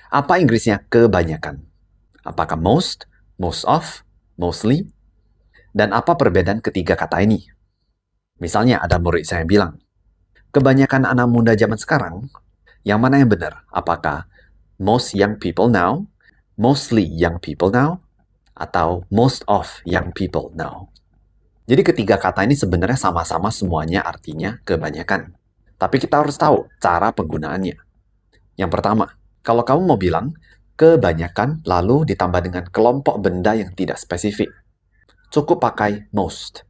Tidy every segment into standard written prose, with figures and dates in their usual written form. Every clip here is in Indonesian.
Apa Inggrisnya kebanyakan? Apakah most, most of, mostly? Dan apa perbedaan ketiga kata ini? Misalnya ada murid saya yang bilang, kebanyakan anak muda zaman sekarang, yang mana yang benar? Apakah most young people now, mostly young people now, atau most of young people now? Jadi ketiga kata ini sebenarnya sama-sama semuanya artinya kebanyakan. Tapi kita harus tahu cara penggunaannya. Yang pertama, kalau kamu mau bilang kebanyakan lalu ditambah dengan kelompok benda yang tidak spesifik, cukup pakai most.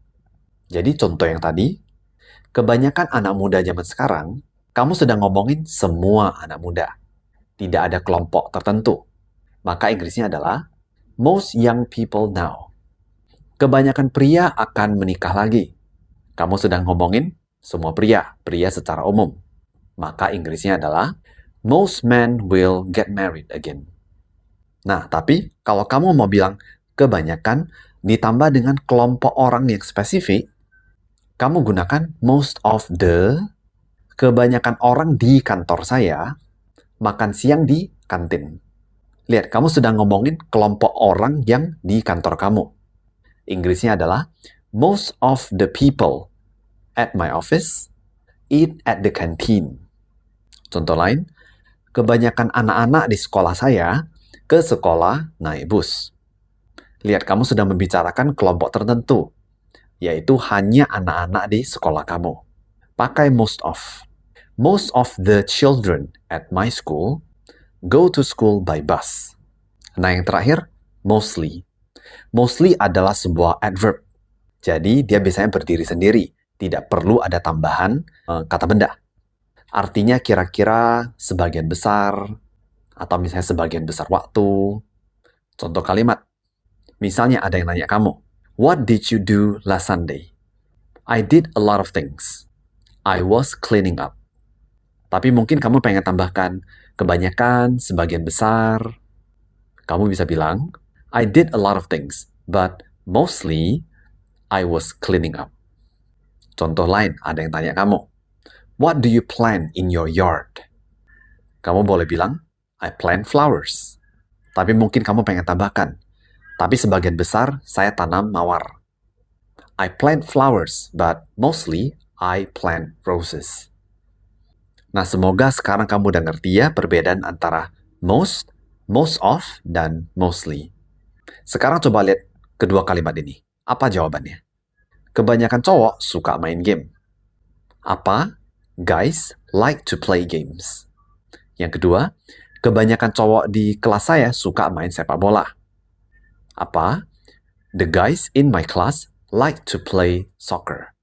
Jadi contoh yang tadi, kebanyakan anak muda zaman sekarang, kamu sedang ngomongin semua anak muda. Tidak ada kelompok tertentu. Maka Inggrisnya adalah most young people now. Kebanyakan pria akan menikah lagi. Kamu sedang ngomongin semua pria secara umum. Maka Inggrisnya adalah most men will get married again. Nah, tapi kalau kamu mau bilang kebanyakan ditambah dengan kelompok orang yang spesifik, kamu gunakan most of the. Kebanyakan orang di kantor saya makan siang di kantin. Lihat, kamu sedang ngomongin kelompok orang yang di kantor kamu. Inggrisnya adalah most of the people at my office eat at the canteen. Contoh lain, kebanyakan anak-anak di sekolah saya ke sekolah naik bus. Lihat, kamu sedang membicarakan kelompok tertentu, yaitu hanya anak-anak di sekolah kamu. Pakai most of. Most of the children at my school go to school by bus. Nah, yang terakhir, mostly. Mostly adalah sebuah adverb. Jadi, dia biasanya berdiri sendiri. Tidak perlu ada tambahan kata benda. Artinya kira-kira sebagian besar, atau misalnya sebagian besar waktu. Contoh kalimat. Misalnya ada yang nanya kamu, what did you do last Sunday? I did a lot of things. I was cleaning up. Tapi mungkin kamu pengen tambahkan kebanyakan, sebagian besar. Kamu bisa bilang, I did a lot of things, but mostly I was cleaning up. Contoh lain, ada yang tanya kamu, what do you plant in your yard? Kamu boleh bilang, I plant flowers. Tapi mungkin kamu pengen tambahkan, tapi sebagian besar saya tanam mawar. I plant flowers, but mostly I plant roses. Nah, semoga sekarang kamu udah ngerti ya perbedaan antara most, most of, dan mostly. Sekarang coba lihat kedua kalimat ini. Apa jawabannya? Kebanyakan cowok suka main game. Apa? Guys like to play games. Yang kedua, kebanyakan cowok di kelas saya suka main sepak bola. Apa? The guys in my class like to play soccer.